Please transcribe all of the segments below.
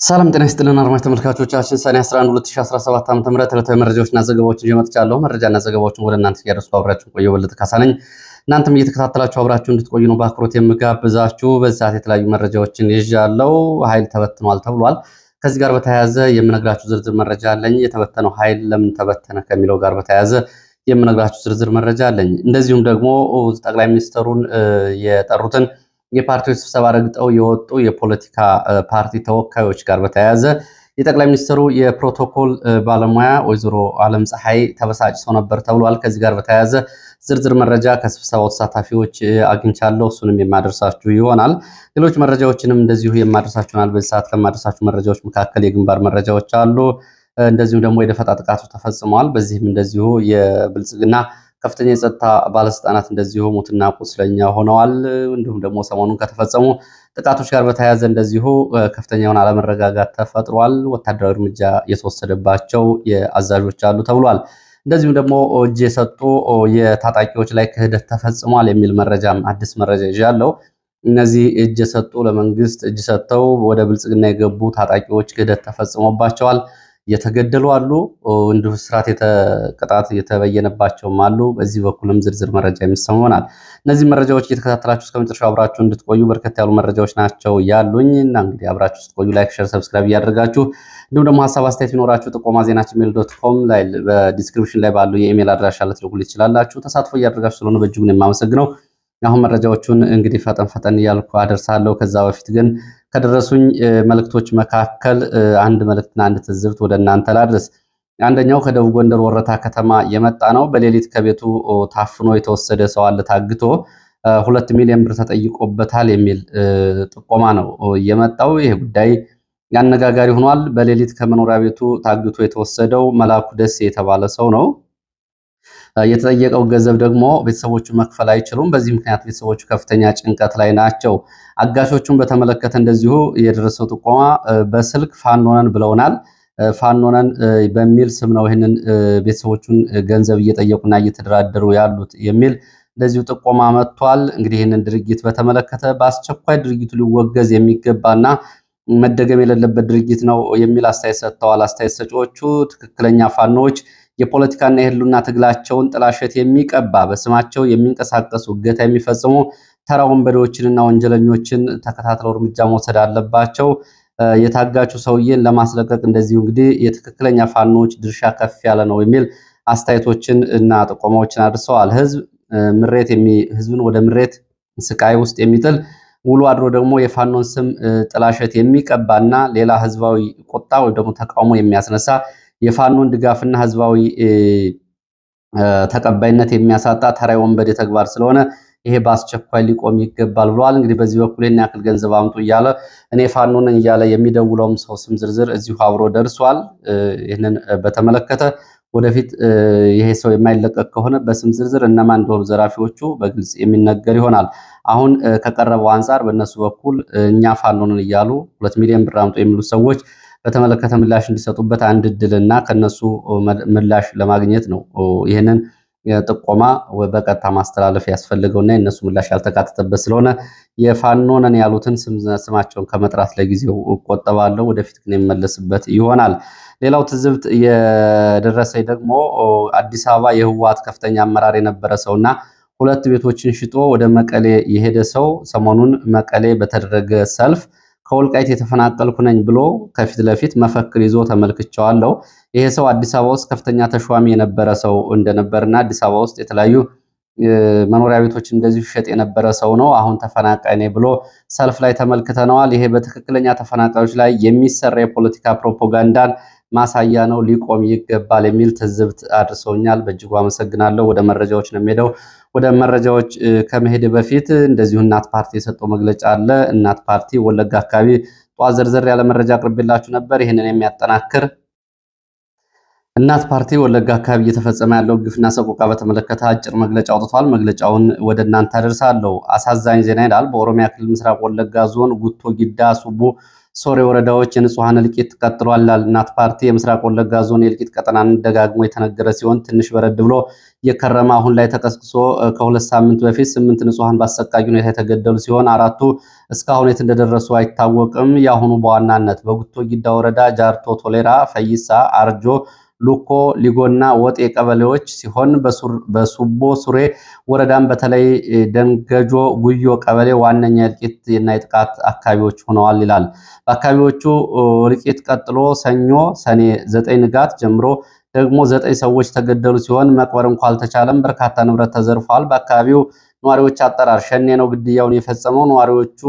ሰላም ጤና ይስጥልን አድማጭ ተመልካቾቻችን ሰኔ 11 2017 ዓ.ም ዕለታዊ መረጃዎችና ዘገባዎችን ይዤ መጥቻለሁ። መረጃና ዘገባዎችን ወደ እናንተ እያደረስኩ አብራችሁን ቆየሁ። በለጠ ካሳ ነኝ። እናንተም እየተከታተላችሁ አብራችሁ እንድትቆዩ ነው በአክብሮት የምጋብዛችሁ። በዚህ ሰዓት የተለያዩ መረጃዎችን ይዣለሁ። ኃይል ተበትኗል ተብሏል። ከዚህ ጋር በተያያዘ የምነግራችሁ ዝርዝር መረጃ አለኝ። የተበተነው ኃይል ለምን ተበተነ ከሚለው ጋር በተያያዘ የምነግራችሁ ዝርዝር መረጃ አለኝ። እንደዚሁም ደግሞ ጠቅላይ ሚኒስትሩን የጠሩትን የፓርቲዎች ስብሰባ ረግጠው የወጡ የፖለቲካ ፓርቲ ተወካዮች ጋር በተያያዘ የጠቅላይ ሚኒስትሩ የፕሮቶኮል ባለሙያ ወይዘሮ ዓለም ፀሐይ ተበሳጭተው ነበር ተብሏል። ከዚህ ጋር በተያያዘ ዝርዝር መረጃ ከስብሰባው ተሳታፊዎች አግኝቻለሁ። እሱንም የማደርሳችሁ ይሆናል። ሌሎች መረጃዎችንም እንደዚሁ የማደርሳችሁ ይሆናል። በዚህ ሰዓት ከማደርሳችሁ መረጃዎች መካከል የግንባር መረጃዎች አሉ። እንደዚሁም ደግሞ የደፈጣ ጥቃቱ ተፈጽሟል። በዚህም እንደዚሁ የብልጽግና ከፍተኛ የጸጥታ ባለስልጣናት እንደዚሁ ሙትና ቁስለኛ ሆነዋል። እንዲሁም ደግሞ ሰሞኑን ከተፈጸሙ ጥቃቶች ጋር በተያያዘ እንደዚሁ ከፍተኛውን አለመረጋጋት ተፈጥሯል። ወታደራዊ እርምጃ የተወሰደባቸው የአዛዦች አሉ ተብሏል። እንደዚሁም ደግሞ እጅ የሰጡ የታጣቂዎች ላይ ክህደት ተፈጽሟል የሚል መረጃም አዲስ መረጃ ይዣለሁ። እነዚህ እጅ የሰጡ ለመንግስት እጅ ሰጥተው ወደ ብልጽግና የገቡ ታጣቂዎች ክህደት ተፈጽሞባቸዋል። የተገደሉ አሉ። እንዲሁ ስርዓት ቅጣት የተበየነባቸውም አሉ። በዚህ በኩልም ዝርዝር መረጃ የሚሰሙ ይሆናል። እነዚህ መረጃዎች እየተከታተላችሁ እስከ መጨረሻው አብራችሁ እንድትቆዩ በርከት ያሉ መረጃዎች ናቸው ያሉኝ እና እንግዲህ አብራችሁ ስትቆዩ ላይክ፣ ሼር፣ ሰብስክራይብ እያደረጋችሁ እንዲሁም ደግሞ ሀሳብ አስተያየት ቢኖራችሁ ጥቆማ ዜናችን@gmail.com ላይ በዲስክሪፕሽን ላይ ባለው የኢሜል አድራሻ ልትልኩልኝ ትችላላችሁ። ተሳትፎ እያደረጋችሁ ስለሆነ በእጅጉን የማመሰግነው። አሁን መረጃዎቹን እንግዲህ ፈጠን እያልኩ አደርሳለሁ። ከዛ በፊት ግን ከደረሱኝ መልእክቶች መካከል አንድ መልእክትና አንድ ትዝብት ወደ እናንተ ላድርስ። አንደኛው ከደቡብ ጎንደር ወረታ ከተማ የመጣ ነው። በሌሊት ከቤቱ ታፍኖ የተወሰደ ሰው አለ ታግቶ 2 ሚሊዮን ብር ተጠይቆበታል የሚል ጥቆማ ነው የመጣው። ይሄ ጉዳይ አነጋጋሪ ሆኗል። በሌሊት ከመኖሪያ ቤቱ ታግቶ የተወሰደው መላኩ ደሴ የተባለ ሰው ነው። የተጠየቀው ገንዘብ ደግሞ ቤተሰቦቹ መክፈል አይችሉም። በዚህ ምክንያት ቤተሰቦቹ ከፍተኛ ጭንቀት ላይ ናቸው። አጋሾቹን በተመለከተ እንደዚሁ የደረሰው ጥቆማ በስልክ ፋኖነን ብለውናል። ፋኖነን በሚል ስም ነው ይህንን ቤተሰቦቹን ገንዘብ እየጠየቁና እየተደራደሩ ያሉት የሚል እንደዚሁ ጥቆማ መጥቷል። እንግዲህ ይህንን ድርጊት በተመለከተ በአስቸኳይ ድርጊቱ ሊወገዝ የሚገባና መደገም የሌለበት ድርጊት ነው የሚል አስተያየት ሰጥተዋል። አስተያየት ሰጪዎቹ ትክክለኛ ፋኖዎች የፖለቲካና የህልውና ትግላቸውን ጥላሸት የሚቀባ በስማቸው የሚንቀሳቀሱ እገታ የሚፈጽሙ ተራ ወንበዴዎችንና ወንጀለኞችን ተከታትለው እርምጃ መውሰድ አለባቸው። የታጋቹ ሰውዬን ለማስለቀቅ እንደዚሁ እንግዲህ የትክክለኛ ፋኖዎች ድርሻ ከፍ ያለ ነው የሚል አስተያየቶችን እና ጥቆማዎችን አድርሰዋል። ህዝብን ወደ ምሬት ስቃይ ውስጥ የሚጥል ውሎ አድሮ ደግሞ የፋኖን ስም ጥላሸት የሚቀባና ሌላ ህዝባዊ ቁጣ ወይም ደግሞ ተቃውሞ የሚያስነሳ የፋኖን ድጋፍና ህዝባዊ ተቀባይነት የሚያሳጣ ተራ ወንበዴ ተግባር ስለሆነ ይሄ በአስቸኳይ ሊቆም ይገባል ብለዋል። እንግዲህ በዚህ በኩል የኛ ያክል ገንዘብ አምጡ እያለ እኔ ፋኖ ነኝ እያለ የሚደውለውም ሰው ስም ዝርዝር እዚሁ አብሮ ደርሷል። ይህንን በተመለከተ ወደፊት ይሄ ሰው የማይለቀቅ ከሆነ በስም ዝርዝር እነማን እንደሆኑ ዘራፊዎቹ በግልጽ የሚነገር ይሆናል። አሁን ከቀረበው አንጻር በእነሱ በኩል እኛ ፋኖ ነን እያሉ 2 ሚሊዮን ብር አምጡ የሚሉ ሰዎች በተመለከተ ምላሽ እንዲሰጡበት አንድ እድልና ከነሱ ምላሽ ለማግኘት ነው ይህንን ጥቆማ በቀጥታ ማስተላለፍ ያስፈልገውና የነሱ ምላሽ ያልተካተተበት ስለሆነ የፋኖ ነን ያሉትን ስማቸውን ከመጥራት ለጊዜው እቆጠባለሁ። ወደፊት ግን የመለስበት ይሆናል። ሌላው ትዝብት የደረሰኝ ደግሞ አዲስ አበባ የህወሓት ከፍተኛ አመራር የነበረ ሰውና 2 ቤቶችን ሽጦ ወደ መቀሌ የሄደ ሰው ሰሞኑን መቀሌ በተደረገ ሰልፍ ከወልቃይት የተፈናቀልኩ ነኝ ብሎ ከፊት ለፊት መፈክር ይዞ ተመልክቻለሁ። ይሄ ሰው አዲስ አበባ ውስጥ ከፍተኛ ተሿሚ የነበረ ሰው እንደነበርና አዲስ አበባ ውስጥ የተለያዩ መኖሪያ ቤቶች እንደዚሁ ሸጥ የነበረ ሰው ነው። አሁን ተፈናቃይ ነኝ ብሎ ሰልፍ ላይ ተመልክተነዋል። ይሄ በትክክለኛ ተፈናቃዮች ላይ የሚሰራ የፖለቲካ ፕሮፓጋንዳን ማሳያ ነው፣ ሊቆም ይገባል የሚል ትዝብት አድርሰውኛል። በእጅጉ አመሰግናለሁ። ወደ መረጃዎች ነው የሚሄደው። ወደ መረጃዎች ከመሄድ በፊት እንደዚሁ እናት ፓርቲ የሰጠው መግለጫ አለ። እናት ፓርቲ ወለጋ አካባቢ ጧት ዘርዘር ያለ መረጃ አቅርቤላችሁ ነበር። ይህንን የሚያጠናክር እናት ፓርቲ ወለጋ አካባቢ እየተፈጸመ ያለው ግፍና ሰቆቃ በተመለከተ አጭር መግለጫ አውጥቷል። መግለጫውን ወደ እናንተ አደርሳለሁ። አሳዛኝ ዜና ይላል። በኦሮሚያ ክልል ምስራቅ ወለጋ ዞን ጉቶ ጊዳ ሱቡ ሶሬ ወረዳዎች የንጹሃን እልቂት ቀጥሏል። እናት ፓርቲ የምስራቅ ወለጋ ዞን የእልቂት ቀጠናን ደጋግሞ የተነገረ ሲሆን ትንሽ በረድ ብሎ የከረመ አሁን ላይ ተቀስቅሶ ከ2 ሳምንት በፊት 8 ንጹሃን በአሰቃቂ ሁኔታ የተገደሉ ሲሆን 4ቱ እስካሁን የት እንደደረሱ አይታወቅም። የአሁኑ በዋናነት በጉቶ ጊዳ ወረዳ ጃርቶ ቶሌራ፣ ፈይሳ፣ አርጆ ሉኮ ሊጎና ወጤ ቀበሌዎች ሲሆን በሱቦ ሱሬ ወረዳም በተለይ ደንገጆ ጉዮ ቀበሌ ዋነኛ እልቂት እና የጥቃት አካባቢዎች ሆነዋል ይላል። በአካባቢዎቹ እልቂት ቀጥሎ ሰኞ ሰኔ 9 ንጋት ጀምሮ ደግሞ 9 ሰዎች ተገደሉ ሲሆን መቅበር እንኳን አልተቻለም። በርካታ ንብረት ተዘርፏል። በአካባቢው ነዋሪዎች አጠራር ሸኔ ነው ግድያውን የፈጸመው። ነዋሪዎቹ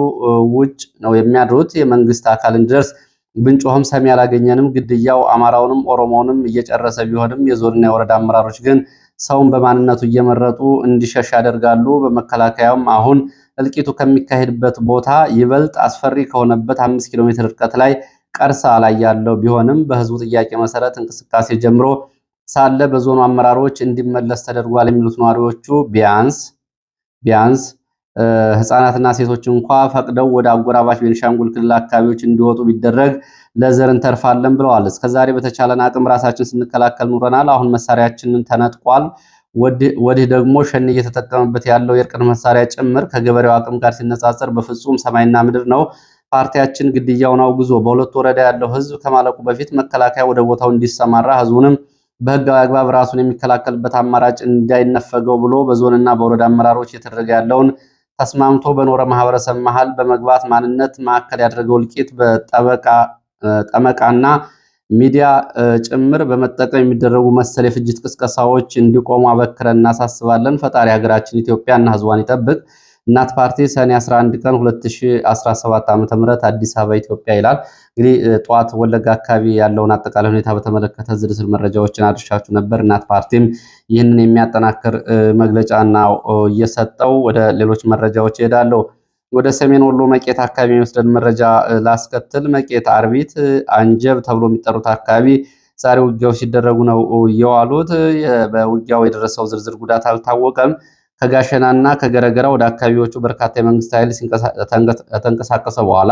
ውጭ ነው የሚያድሩት። የመንግስት አካል እንዲደርስ ብንጮህም ሰሚ አላገኘንም። ግድያው አማራውንም ኦሮሞውንም እየጨረሰ ቢሆንም የዞንና የወረዳ አመራሮች ግን ሰውን በማንነቱ እየመረጡ እንዲሸሽ ያደርጋሉ። በመከላከያውም አሁን እልቂቱ ከሚካሄድበት ቦታ ይበልጥ አስፈሪ ከሆነበት 5 ኪሎ ሜትር ርቀት ላይ ቀርሳ ላይ ያለው ቢሆንም በህዝቡ ጥያቄ መሰረት እንቅስቃሴ ጀምሮ ሳለ በዞኑ አመራሮች እንዲመለስ ተደርጓል የሚሉት ነዋሪዎቹ ቢያንስ ህፃናትና ሴቶች እንኳ ፈቅደው ወደ አጎራባች ቤኒሻንጉል ክልል አካባቢዎች እንዲወጡ ቢደረግ ለዘር እንተርፋለን ብለዋል። እስከዛሬ በተቻለን አቅም ራሳችን ስንከላከል ኑረናል። አሁን መሳሪያችንን ተነጥቋል። ወዲህ ደግሞ ሸኔ እየተጠቀመበት ያለው የእርቅን መሳሪያ ጭምር ከገበሬው አቅም ጋር ሲነጻጸር በፍጹም ሰማይና ምድር ነው። ፓርቲያችን ግድያውን አውግዞ በሁለቱ ወረዳ ያለው ህዝብ ከማለቁ በፊት መከላከያ ወደ ቦታው እንዲሰማራ ህዝቡንም በህጋዊ አግባብ ራሱን የሚከላከልበት አማራጭ እንዳይነፈገው ብሎ በዞንና በወረዳ አመራሮች እየተደረገ ያለውን ተስማምቶ በኖረ ማህበረሰብ መሃል በመግባት ማንነት ማዕከል ያደረገው እልቂት በጠመቃና ሚዲያ ጭምር በመጠቀም የሚደረጉ መሰል የፍጅት ቅስቀሳዎች እንዲቆሙ አበክረን እናሳስባለን። ፈጣሪ ሀገራችን ኢትዮጵያና ህዝቧን ይጠብቅ። እናት ፓርቲ ሰኔ 11 ቀን 2017 ዓ.ም አዲስ አበባ ኢትዮጵያ ይላል። እንግዲህ ጠዋት ወለጋ አካባቢ ያለውን አጠቃላይ ሁኔታ በተመለከተ ዝርዝር መረጃዎችን አድርሻችሁ ነበር። እናት ፓርቲም ይህንን የሚያጠናክር መግለጫና እየሰጠው ወደ ሌሎች መረጃዎች ይሄዳለሁ። ወደ ሰሜን ወሎ መቄት አካባቢ የሚወስደን መረጃ ላስከትል። መቄት፣ አርቢት፣ አንጀብ ተብሎ የሚጠሩት አካባቢ ዛሬ ውጊያው ሲደረጉ ነው የዋሉት። በውጊያው የደረሰው ዝርዝር ጉዳት አልታወቀም። ከጋሸናና ከገረገራ ወደ አካባቢዎቹ በርካታ የመንግስት ኃይል ተንቀሳቀሰ በኋላ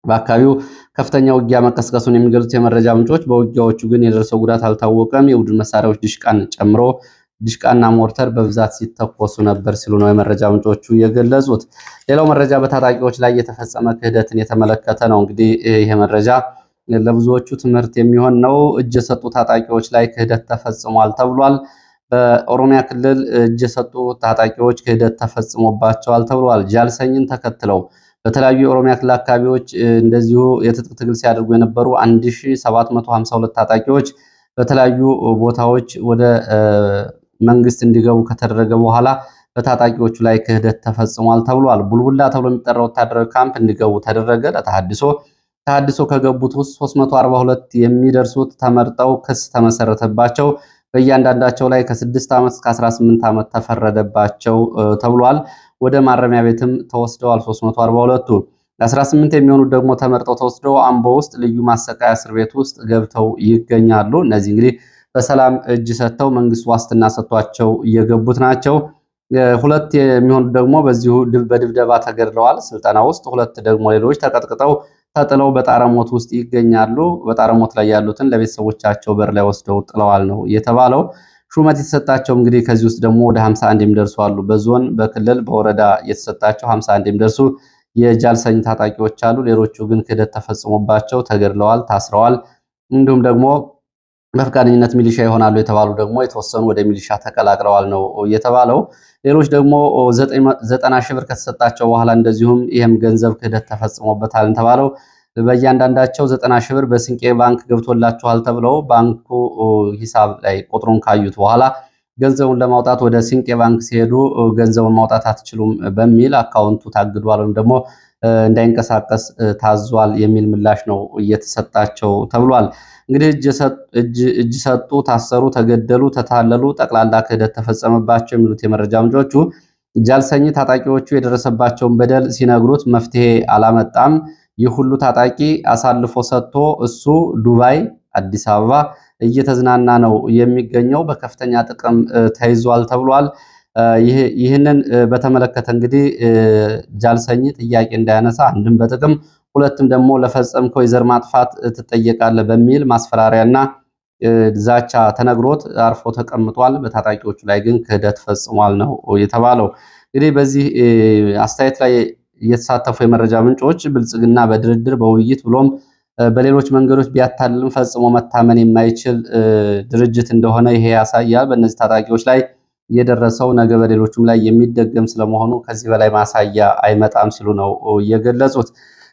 በአካባቢው ከፍተኛ ውጊያ መቀስቀሱን የሚገልጹት የመረጃ ምንጮች በውጊያዎቹ ግን የደረሰው ጉዳት አልታወቀም። የቡድን መሳሪያዎች ድሽቃን ጨምሮ ድሽቃና ሞርተር በብዛት ሲተኮሱ ነበር ሲሉ ነው የመረጃ ምንጮቹ የገለጹት። ሌላው መረጃ በታጣቂዎች ላይ የተፈጸመ ክህደትን የተመለከተ ነው። እንግዲህ ይሄ መረጃ ለብዙዎቹ ትምህርት የሚሆን ነው። እጅ የሰጡ ታጣቂዎች ላይ ክህደት ተፈጽሟል ተብሏል። በኦሮሚያ ክልል እጅ የሰጡ ታጣቂዎች ክህደት ተፈጽሞባቸዋል ተብሏል። ጃልሰኝን ተከትለው በተለያዩ የኦሮሚያ ክልል አካባቢዎች እንደዚሁ የትጥቅ ትግል ሲያደርጉ የነበሩ 1752 ታጣቂዎች በተለያዩ ቦታዎች ወደ መንግስት እንዲገቡ ከተደረገ በኋላ በታጣቂዎቹ ላይ ክህደት ተፈጽሟል ተብሏል። ቡልቡላ ተብሎ የሚጠራው ወታደራዊ ካምፕ እንዲገቡ ተደረገ። ተሐድሶ ከገቡት ውስጥ 342 የሚደርሱት ተመርጠው ክስ ተመሰረተባቸው። በእያንዳንዳቸው ላይ ከ6 ዓመት እስከ 18 ዓመት ተፈረደባቸው ተብሏል። ወደ ማረሚያ ቤትም ተወስደዋል 342ቱ። 18 የሚሆኑት ደግሞ ተመርጠው ተወስደው አምቦ ውስጥ ልዩ ማሰቃያ እስር ቤት ውስጥ ገብተው ይገኛሉ። እነዚህ እንግዲህ በሰላም እጅ ሰጥተው መንግስት ዋስትና ሰጥቷቸው እየገቡት ናቸው። 2 የሚሆኑት ደግሞ በዚሁ በድብደባ ተገድለዋል ስልጠና ውስጥ። 2 ደግሞ ሌሎች ተቀጥቅጠው ተጥለው በጣረሞት ውስጥ ይገኛሉ። በጣረሞት ላይ ያሉትን ለቤተሰቦቻቸው በር ላይ ወስደው ጥለዋል ነው የተባለው። ሹመት የተሰጣቸው እንግዲህ ከዚህ ውስጥ ደግሞ ወደ 51 የሚደርሱ አሉ። በዞን በክልል በወረዳ የተሰጣቸው 51 የሚደርሱ የጃልሰኝ ታጣቂዎች አሉ። ሌሎቹ ግን ክህደት ተፈጽሞባቸው ተገድለዋል፣ ታስረዋል። እንዲሁም ደግሞ በፈቃደኝነት ሚሊሻ ይሆናሉ የተባሉ ደግሞ የተወሰኑ ወደ ሚሊሻ ተቀላቅለዋል ነው የተባለው። ሌሎች ደግሞ 90 ሺህ ብር ከተሰጣቸው በኋላ እንደዚሁም ይህም ገንዘብ ክህደት ተፈጽሞበታል ተባለው። በእያንዳንዳቸው 90 ሺህ ብር በስንቄ ባንክ ገብቶላቸዋል ተብለው ባንኩ ሂሳብ ላይ ቁጥሩን ካዩት በኋላ ገንዘቡን ለማውጣት ወደ ስንቄ ባንክ ሲሄዱ ገንዘቡን ማውጣት አትችሉም በሚል አካውንቱ ታግዷል ወይም ደግሞ እንዳይንቀሳቀስ ታዟል የሚል ምላሽ ነው እየተሰጣቸው ተብሏል። እንግዲህ እጅ ሰጡ፣ ታሰሩ፣ ተገደሉ፣ ተታለሉ፣ ጠቅላላ ክህደት ተፈጸመባቸው የሚሉት የመረጃ ምንጮቹ ጃልሰኝ ታጣቂዎቹ የደረሰባቸውን በደል ሲነግሩት መፍትሄ አላመጣም። ይህ ሁሉ ታጣቂ አሳልፎ ሰጥቶ እሱ ዱባይ፣ አዲስ አበባ እየተዝናና ነው የሚገኘው። በከፍተኛ ጥቅም ተይዟል ተብሏል። ይህንን በተመለከተ እንግዲህ ጃልሰኝ ጥያቄ እንዳያነሳ አንድም በጥቅም ሁለትም ደግሞ ለፈጸምከው የዘር ማጥፋት ትጠየቃለህ በሚል ማስፈራሪያና ዛቻ ተነግሮት አርፎ ተቀምጧል። በታጣቂዎቹ ላይ ግን ክህደት ፈጽሟል ነው የተባለው። እንግዲህ በዚህ አስተያየት ላይ የተሳተፉ የመረጃ ምንጮች ብልጽግና በድርድር በውይይት ብሎም በሌሎች መንገዶች ቢያታልልም ፈጽሞ መታመን የማይችል ድርጅት እንደሆነ ይሄ ያሳያል። በእነዚህ ታጣቂዎች ላይ የደረሰው ነገ በሌሎቹም ላይ የሚደገም ስለመሆኑ ከዚህ በላይ ማሳያ አይመጣም ሲሉ ነው የገለጹት።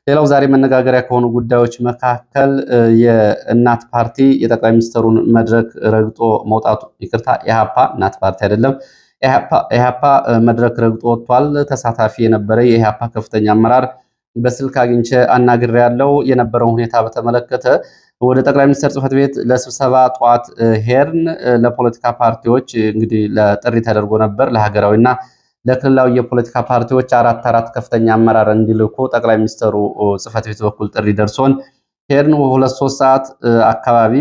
ሌላው ዛሬ መነጋገሪያ ከሆኑ ጉዳዮች መካከል የእናት ፓርቲ የጠቅላይ ሚኒስትሩን መድረክ ረግጦ መውጣቱ፣ ይቅርታ ኢህአፓ እናት ፓርቲ አይደለም፣ ኢህአፓ መድረክ ረግጦ ወጥቷል። ተሳታፊ የነበረ የኢህአፓ ከፍተኛ አመራር በስልክ አግኝቼ አናግሬያለሁ። የነበረውን ሁኔታ በተመለከተ ወደ ጠቅላይ ሚኒስትር ጽሕፈት ቤት ለስብሰባ ጠዋት ሄርን። ለፖለቲካ ፓርቲዎች እንግዲህ ለጥሪ ተደርጎ ነበር ለሀገራዊና ለክልላዊ የፖለቲካ ፓርቲዎች አራት ከፍተኛ አመራር እንዲልኩ ጠቅላይ ሚኒስትሩ ጽሕፈት ቤት በኩል ጥሪ ደርሶን ሄርን። 2-3 ሰዓት አካባቢ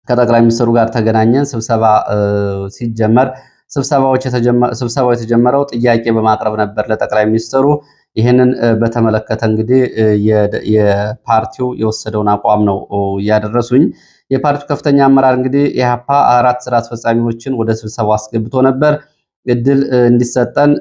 ከጠቅላይ ሚኒስትሩ ጋር ተገናኘን። ስብሰባ ሲጀመር ስብሰባው የተጀመረው ጥያቄ በማቅረብ ነበር ለጠቅላይ ሚኒስትሩ። ይህንን በተመለከተ እንግዲህ የፓርቲው የወሰደውን አቋም ነው እያደረሱኝ። የፓርቲው ከፍተኛ አመራር እንግዲህ ኢህአፓ 4 ስራ አስፈጻሚዎችን ወደ ስብሰባው አስገብቶ ነበር። እድል እንዲሰጠን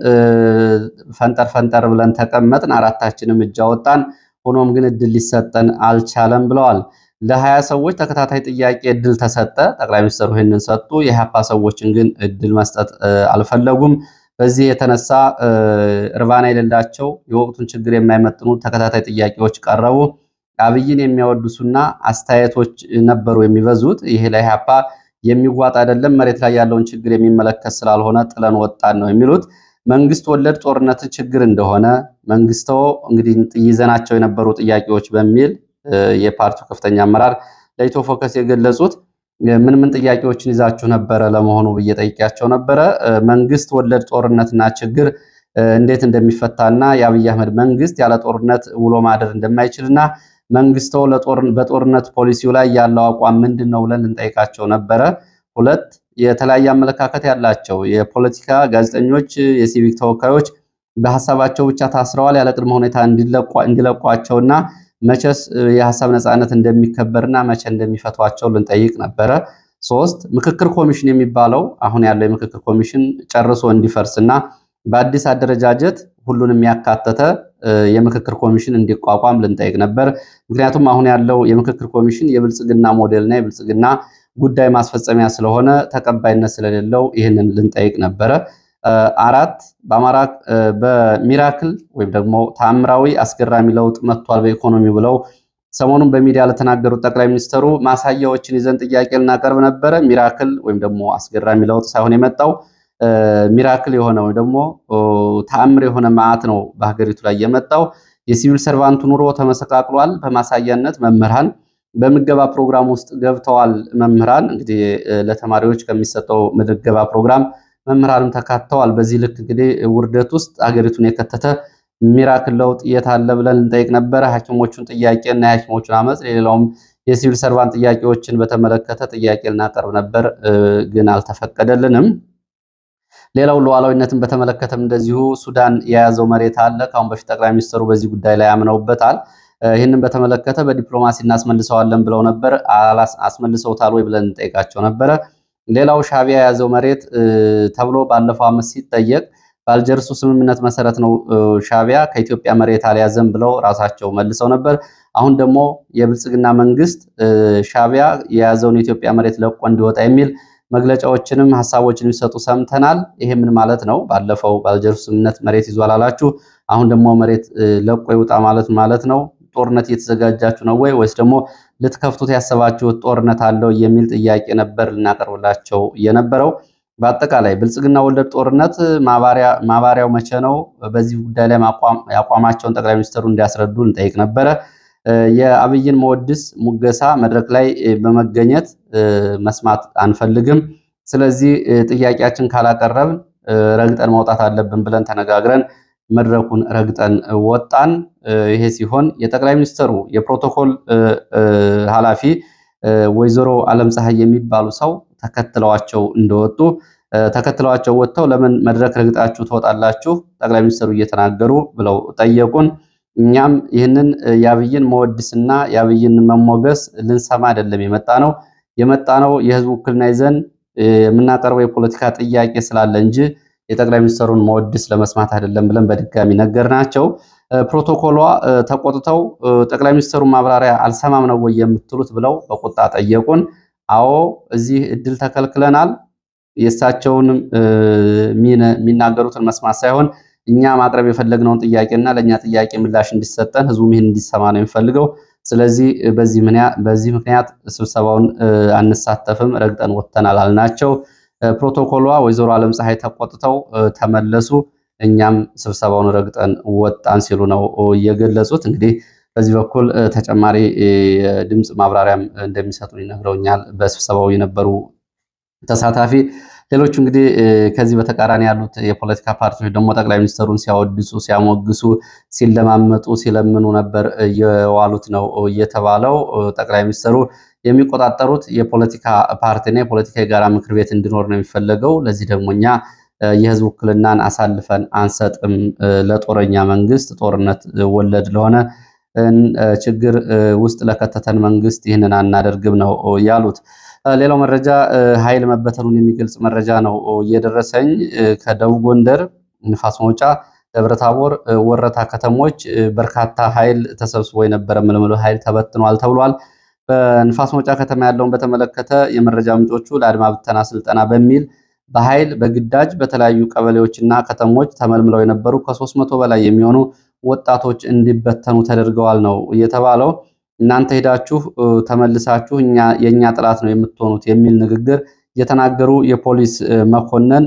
ፈንጠር ብለን ተቀመጥን። 4ታችንም እጅ አወጣን። ሆኖም ግን እድል ሊሰጠን አልቻለም ብለዋል። ለ20 ሰዎች ተከታታይ ጥያቄ እድል ተሰጠ። ጠቅላይ ሚኒስትሩ ይህንን ሰጡ። የኢህአፓ ሰዎችን ግን እድል መስጠት አልፈለጉም። በዚህ የተነሳ እርባና የሌላቸው የወቅቱን ችግር የማይመጥኑ ተከታታይ ጥያቄዎች ቀረቡ። አብይን የሚያወድሱና አስተያየቶች ነበሩ የሚበዙት። ይሄ ለኢህአፓ የሚዋጥ አይደለም፣ መሬት ላይ ያለውን ችግር የሚመለከት ስላልሆነ ጥለን ወጣን ነው የሚሉት። መንግስት ወለድ ጦርነትን ችግር እንደሆነ መንግስቶ እንግዲህ ይዘናቸው የነበሩ ጥያቄዎች በሚል የፓርቲው ከፍተኛ አመራር ለኢትዮ ፎከስ የገለጹት ምን ጥያቄዎችን ይዛችሁ ነበረ ለመሆኑ ብዬ ጠይቄያቸው ነበረ። መንግስት ወለድ ጦርነትና ችግር እንዴት እንደሚፈታና የአብይ አህመድ መንግስት ያለ ጦርነት ውሎ ማደር እንደማይችልና መንግስቱ በጦርነት ፖሊሲው ላይ ያለው አቋም ምንድን ነው ብለን ልንጠይቃቸው ነበረ። 2 የተለያየ አመለካከት ያላቸው የፖለቲካ ጋዜጠኞች፣ የሲቪክ ተወካዮች በሐሳባቸው ብቻ ታስረዋል። ያለ ቅድመ ሁኔታ እንዲለቋቸውና መቼስ የሐሳብ ነፃነት እንደሚከበርና መቼ እንደሚፈቷቸው ልንጠይቅ ነበረ። 3 ምክክር ኮሚሽን የሚባለው አሁን ያለው የምክክር ኮሚሽን ጨርሶ እንዲፈርስና በአዲስ አደረጃጀት ሁሉንም ያካተተ የምክክር ኮሚሽን እንዲቋቋም ልንጠይቅ ነበር። ምክንያቱም አሁን ያለው የምክክር ኮሚሽን የብልጽግና ሞዴልና የብልጽግና ጉዳይ ማስፈጸሚያ ስለሆነ ተቀባይነት ስለሌለው ይህንን ልንጠይቅ ነበረ። 4 በአማራ በሚራክል ወይም ደግሞ ተአምራዊ አስገራሚ ለውጥ መጥቷል በኢኮኖሚ ብለው ሰሞኑን በሚዲያ ለተናገሩት ጠቅላይ ሚኒስትሩ ማሳያዎችን ይዘን ጥያቄ ልናቀርብ ነበረ። ሚራክል ወይም ደግሞ አስገራሚ ለውጥ ሳይሆን የመጣው ሚራክል የሆነ ወይም ደግሞ ተአምር የሆነ መዓት ነው በሀገሪቱ ላይ የመጣው። የሲቪል ሰርቫንቱ ኑሮ ተመሰቃቅሏል። በማሳያነት መምህራን በምገባ ፕሮግራም ውስጥ ገብተዋል። መምህራን እንግዲህ ለተማሪዎች ከሚሰጠው ምገባ ፕሮግራም መምህራንም ተካተዋል። በዚህ ልክ እንግዲህ ውርደት ውስጥ ሀገሪቱን የከተተ ሚራክል ለውጥ የት አለ ብለን እንጠይቅ ነበረ። ሐኪሞቹን ጥያቄና የሐኪሞቹን አመፅ፣ ሌላውም የሲቪል ሰርቫንት ጥያቄዎችን በተመለከተ ጥያቄ ልናቀርብ ነበር፣ ግን አልተፈቀደልንም። ሌላው ሉዓላዊነትን በተመለከተም እንደዚሁ ሱዳን የያዘው መሬት አለ። ከአሁን በፊት ጠቅላይ ሚኒስትሩ በዚህ ጉዳይ ላይ አምነውበታል። ይህንን በተመለከተ በዲፕሎማሲ እናስመልሰዋለን ብለው ነበር። አስመልሰውታል ወይ ብለን እንጠይቃቸው ነበረ። ሌላው ሻዕቢያ የያዘው መሬት ተብሎ ባለፈው ዓመት ሲጠየቅ በአልጀርሱ ስምምነት መሰረት ነው ሻዕቢያ ከኢትዮጵያ መሬት አልያዘም ብለው ራሳቸው መልሰው ነበር። አሁን ደግሞ የብልጽግና መንግስት ሻዕቢያ የያዘውን የኢትዮጵያ መሬት ለቆ እንዲወጣ የሚል መግለጫዎችንም ሐሳቦችን የሚሰጡ ሰምተናል። ይሄ ምን ማለት ነው? ባለፈው በአልጀርሱ ስምምነት መሬት ይዟል አላችሁ፣ አሁን ደግሞ መሬት ለቆ ይውጣ ማለት ነው? ጦርነት እየተዘጋጃችሁ ነው ወይ ወይስ ደግሞ ልትከፍቱት ያሰባችሁት ጦርነት አለው የሚል ጥያቄ ነበር ልናቀርብላቸው የነበረው። በአጠቃላይ ብልጽግና ወለድ ጦርነት ማባሪያው መቼ ነው? በዚህ ጉዳይ ላይ ያቋማቸውን ጠቅላይ ሚኒስትሩ እንዲያስረዱ እንጠይቅ ነበረ። የአብይን መወድስ ሙገሳ መድረክ ላይ በመገኘት መስማት አንፈልግም። ስለዚህ ጥያቄያችን ካላቀረብን ረግጠን መውጣት አለብን ብለን ተነጋግረን መድረኩን ረግጠን ወጣን። ይሄ ሲሆን የጠቅላይ ሚኒስትሩ የፕሮቶኮል ኃላፊ ወይዘሮ ዓለም ፀሐይ የሚባሉ ሰው ተከትለዋቸው እንደወጡ ተከትለዋቸው ወጥተው ለምን መድረክ ረግጣችሁ ትወጣላችሁ ጠቅላይ ሚኒስትሩ እየተናገሩ ብለው ጠየቁን። እኛም ይህንን የአብይን መወድስና የአብይን መሞገስ ልንሰማ አይደለም የመጣ ነው የህዝብ ውክልና ይዘን የምናቀርበው የፖለቲካ ጥያቄ ስላለ እንጂ የጠቅላይ ሚኒስትሩን መወድስ ለመስማት አይደለም ብለን በድጋሚ ነገርናቸው። ፕሮቶኮሏ ተቆጥተው ጠቅላይ ሚኒስትሩ ማብራሪያ አልሰማም ነው ወይ የምትሉት ብለው በቁጣ ጠየቁን። አዎ እዚህ እድል ተከልክለናል። የእሳቸውንም የሚናገሩትን መስማት ሳይሆን እኛ ማቅረብ የፈለግነውን ጥያቄና ለእኛ ጥያቄ ምላሽ እንዲሰጠን ህዝቡም ይህን እንዲሰማ ነው የሚፈልገው። ስለዚህ በዚህ ምክንያት ስብሰባውን አንሳተፍም፣ ረግጠን ወጥተናል አልናቸው። ፕሮቶኮሏ ወይዘሮ ዓለም ፀሐይ ተቆጥተው ተመለሱ። እኛም ስብሰባውን ረግጠን ወጣን ሲሉ ነው የገለጹት። እንግዲህ በዚህ በኩል ተጨማሪ ድምፅ ማብራሪያም እንደሚሰጡ ይነግረውኛል በስብሰባው የነበሩ ተሳታፊ። ሌሎቹ እንግዲህ ከዚህ በተቃራኒ ያሉት የፖለቲካ ፓርቲዎች ደግሞ ጠቅላይ ሚኒስትሩን ሲያወድሱ፣ ሲያሞግሱ፣ ሲለማመጡ፣ ሲለምኑ ነበር የዋሉት ነው እየተባለው። ጠቅላይ ሚኒስትሩ የሚቆጣጠሩት የፖለቲካ ፓርቲና የፖለቲካ የጋራ ምክር ቤት እንዲኖር ነው የሚፈለገው። ለዚህ ደግሞ እኛ የህዝብ ውክልናን አሳልፈን አንሰጥም፣ ለጦረኛ መንግስት፣ ጦርነት ወለድ ለሆነ ችግር ውስጥ ለከተተን መንግስት ይህንን አናደርግም ነው ያሉት። ሌላው መረጃ ኃይል መበተኑን የሚገልጽ መረጃ ነው እየደረሰኝ። ከደቡብ ጎንደር ንፋስ መውጫ፣ ደብረታቦር፣ ወረታ ከተሞች በርካታ ኃይል ተሰብስቦ የነበረ ምልምል ኃይል ተበትኗል ተብሏል። በንፋስ መውጫ ከተማ ያለውን በተመለከተ የመረጃ ምንጮቹ ለአድማ ብተና ስልጠና በሚል በኃይል በግዳጅ በተለያዩ ቀበሌዎችና ከተሞች ተመልምለው የነበሩ ከ300 በላይ የሚሆኑ ወጣቶች እንዲበተኑ ተደርገዋል ነው የተባለው። እናንተ ሄዳችሁ ተመልሳችሁ የኛ ጥላት ነው የምትሆኑት የሚል ንግግር የተናገሩ የፖሊስ መኮንን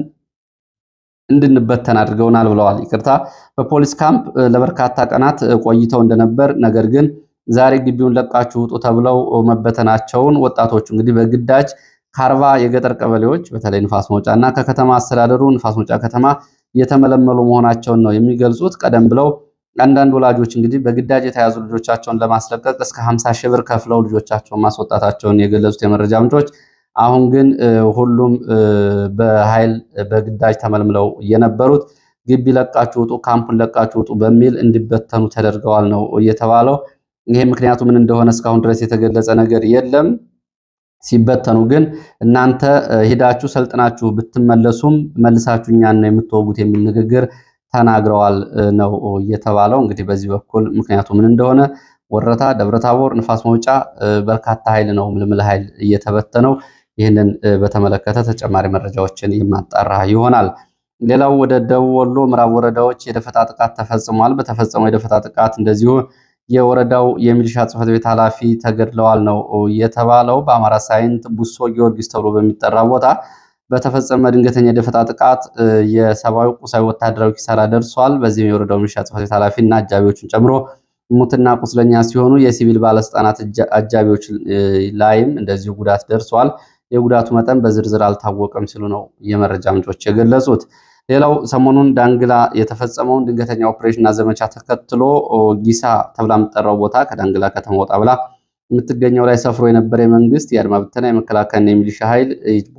እንድንበተን አድርገውናል ብለዋል። ይቅርታ በፖሊስ ካምፕ ለበርካታ ቀናት ቆይተው እንደነበር፣ ነገር ግን ዛሬ ግቢውን ለቃችሁ ውጡ ተብለው መበተናቸውን ወጣቶቹ እንግዲህ በግዳጅ ከ40 የገጠር ቀበሌዎች በተለይ ንፋስ መውጫ እና ከከተማ አስተዳደሩ ንፋስ መውጫ ከተማ የተመለመሉ መሆናቸውን ነው የሚገልጹት። ቀደም ብለው አንዳንድ ወላጆች እንግዲህ በግዳጅ የተያዙ ልጆቻቸውን ለማስለቀቅ እስከ 50 ሺህ ብር ከፍለው ልጆቻቸውን ማስወጣታቸውን የገለጹት የመረጃ ምንጮች፣ አሁን ግን ሁሉም በኃይል በግዳጅ ተመልምለው የነበሩት ግቢ ለቃችሁ ውጡ፣ ካምፑን ለቃችሁ ውጡ በሚል እንዲበተኑ ተደርገዋል ነው እየተባለው። ይሄ ምክንያቱ ምን እንደሆነ እስካሁን ድረስ የተገለጸ ነገር የለም። ሲበተኑ ግን እናንተ ሄዳችሁ ሰልጥናችሁ ብትመለሱም መልሳችሁ እኛን ነው የምትወጉት የሚል ንግግር ተናግረዋል ነው እየተባለው። እንግዲህ በዚህ በኩል ምክንያቱ ምን እንደሆነ ወረታ፣ ደብረታቦር፣ ንፋስ መውጫ በርካታ ኃይል ነው ምልምል ኃይል እየተበተነው። ይህንን በተመለከተ ተጨማሪ መረጃዎችን የማጣራ ይሆናል። ሌላው ወደ ደቡብ ወሎ ምዕራብ ወረዳዎች የደፈጣ ጥቃት ተፈጽሟል። በተፈጸመው የደፈጣ ጥቃት እንደዚሁ የወረዳው የሚሊሻ ጽሕፈት ቤት ኃላፊ ተገድለዋል ነው የተባለው። በአማራ ሳይንት ቡሶ ጊዮርጊስ ተብሎ በሚጠራ ቦታ በተፈጸመ ድንገተኛ የደፈጣ ጥቃት የሰብአዊ ቁሳዊ ወታደራዊ ኪሳራ ደርሷል። በዚህም የወረዳው ሚሊሻ ጽሕፈት ቤት ኃላፊ እና አጃቢዎችን ጨምሮ ሙትና ቁስለኛ ሲሆኑ የሲቪል ባለስልጣናት አጃቢዎች ላይም እንደዚሁ ጉዳት ደርሷል። የጉዳቱ መጠን በዝርዝር አልታወቀም ሲሉ ነው የመረጃ ምንጮች የገለጹት። ሌላው ሰሞኑን ዳንግላ የተፈጸመውን ድንገተኛ ኦፕሬሽንና ዘመቻ ተከትሎ ጊሳ ተብላ የምትጠራው ቦታ ከዳንግላ ከተማ ወጣ ብላ የምትገኘው ላይ ሰፍሮ የነበረ የመንግስት የአድማ ብተና የመከላከያና የሚሊሻ ኃይል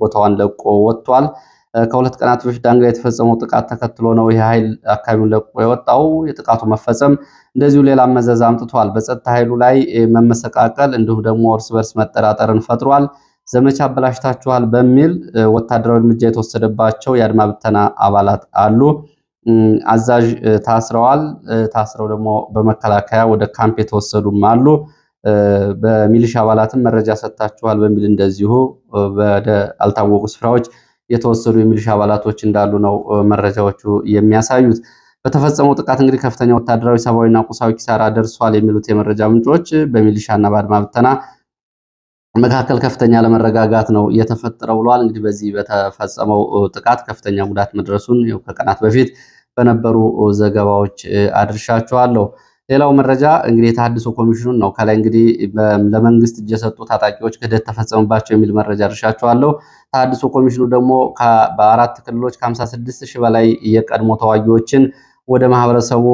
ቦታዋን ለቆ ወጥቷል። ከሁለት ቀናት በፊት ዳንግላ የተፈጸመው ጥቃት ተከትሎ ነው ይህ ኃይል አካባቢውን ለቆ የወጣው። የጥቃቱ መፈጸም እንደዚሁ ሌላ መዘዝ አምጥቷል። በጸጥታ ኃይሉ ላይ መመሰቃቀል እንዲሁም ደግሞ እርስ በርስ መጠራጠርን ፈጥሯል። ዘመቻ አበላሽታችኋል በሚል ወታደራዊ እርምጃ የተወሰደባቸው የአድማ ብተና አባላት አሉ። አዛዥ ታስረዋል። ታስረው ደግሞ በመከላከያ ወደ ካምፕ የተወሰዱም አሉ። በሚሊሻ አባላትም መረጃ ሰጥታችኋል በሚል እንደዚሁ ወደ አልታወቁ ስፍራዎች የተወሰዱ የሚሊሻ አባላቶች እንዳሉ ነው መረጃዎቹ የሚያሳዩት። በተፈጸመው ጥቃት እንግዲህ ከፍተኛ ወታደራዊ፣ ሰብአዊና ቁሳዊ ኪሳራ ደርሷል የሚሉት የመረጃ ምንጮች በሚሊሻና በአድማ ብተና መካከል ከፍተኛ ለመረጋጋት ነው የተፈጠረው ብለዋል። እንግዲህ በዚህ በተፈጸመው ጥቃት ከፍተኛ ጉዳት መድረሱን ከቀናት በፊት በነበሩ ዘገባዎች አድርሻቸዋለሁ። ሌላው መረጃ እንግዲህ የተሃድሶ ኮሚሽኑን ነው። ከላይ እንግዲህ ለመንግስት እጅ የሰጡ ታጣቂዎች ክህደት ተፈጸመባቸው የሚል መረጃ አድርሻቸዋለሁ። ተሃድሶ ኮሚሽኑ ደግሞ በአራት ክልሎች ከ56 ሺህ በላይ የቀድሞ ተዋጊዎችን ወደ ማህበረሰቡ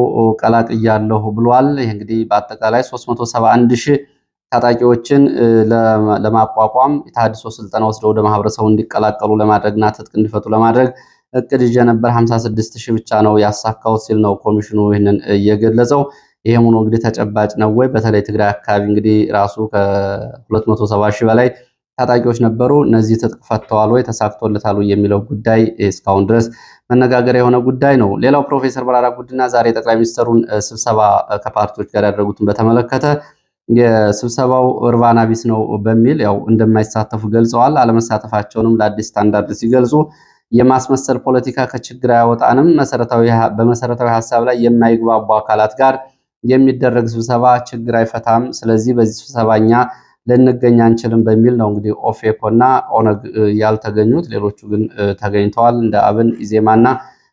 ቀላቅያለሁ ብሏል። ይህ እንግዲህ በአጠቃላይ 371 ሺህ ታጣቂዎችን ለማቋቋም የተሃድሶ ስልጠና ወስደው ወደ ማህበረሰቡ እንዲቀላቀሉ ለማድረግና ትጥቅ እንዲፈቱ ለማድረግ እቅድ ይዤ ነበር። 56,000 ብቻ ነው ያሳካሁት ሲል ነው ኮሚሽኑ ይህንን እየገለጸው። ይሄም ሆኖ እንግዲህ ተጨባጭ ነው ወይ? በተለይ ትግራይ አካባቢ እንግዲህ ራሱ ከ270,000 በላይ ታጣቂዎች ነበሩ። እነዚህ ትጥቅ ፈተዋል ወይ ተሳክቶለታል የሚለው ጉዳይ እስካሁን ድረስ መነጋገሪያ የሆነ ጉዳይ ነው። ሌላው ፕሮፌሰር መረራ ጉዲና ዛሬ ጠቅላይ ሚኒስትሩን ስብሰባ ከፓርቲዎች ጋር ያደረጉትን በተመለከተ የስብሰባው እርባና ቢስ ነው በሚል ያው እንደማይሳተፉ ገልጸዋል። አለመሳተፋቸውንም ለአዲስ ስታንዳርድ ሲገልጹ የማስመሰል ፖለቲካ ከችግር አያወጣንም፣ በመሰረታዊ ሀሳብ ላይ የማይግባቡ አካላት ጋር የሚደረግ ስብሰባ ችግር አይፈታም። ስለዚህ በዚህ ስብሰባኛ ልንገኝ አንችልም በሚል ነው እንግዲህ ኦፌኮ እና ኦነግ ያልተገኙት። ሌሎቹ ግን ተገኝተዋል። እንደ አብን፣ ኢዜማና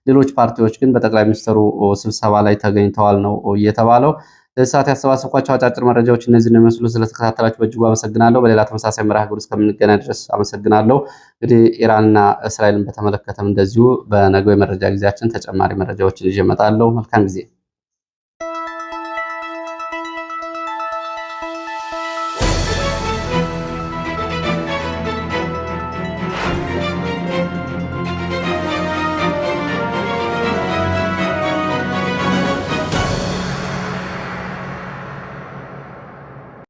ሌሎች ፓርቲዎች ግን በጠቅላይ ሚኒስትሩ ስብሰባ ላይ ተገኝተዋል ነው እየተባለው። ለሰዓት ያሰባሰብኳቸው አጫጭር መረጃዎች እነዚህን የሚመስሉ። ስለተከታተላችሁ በእጅጉ አመሰግናለሁ። በሌላ ተመሳሳይ መርሃ ግብር እስከምንገናኝ ድረስ አመሰግናለሁ። እንግዲህ ኢራንና እስራኤልን በተመለከተም እንደዚሁ በነገው የመረጃ ጊዜያችን ተጨማሪ መረጃዎችን ይዤ እመጣለሁ። መልካም ጊዜ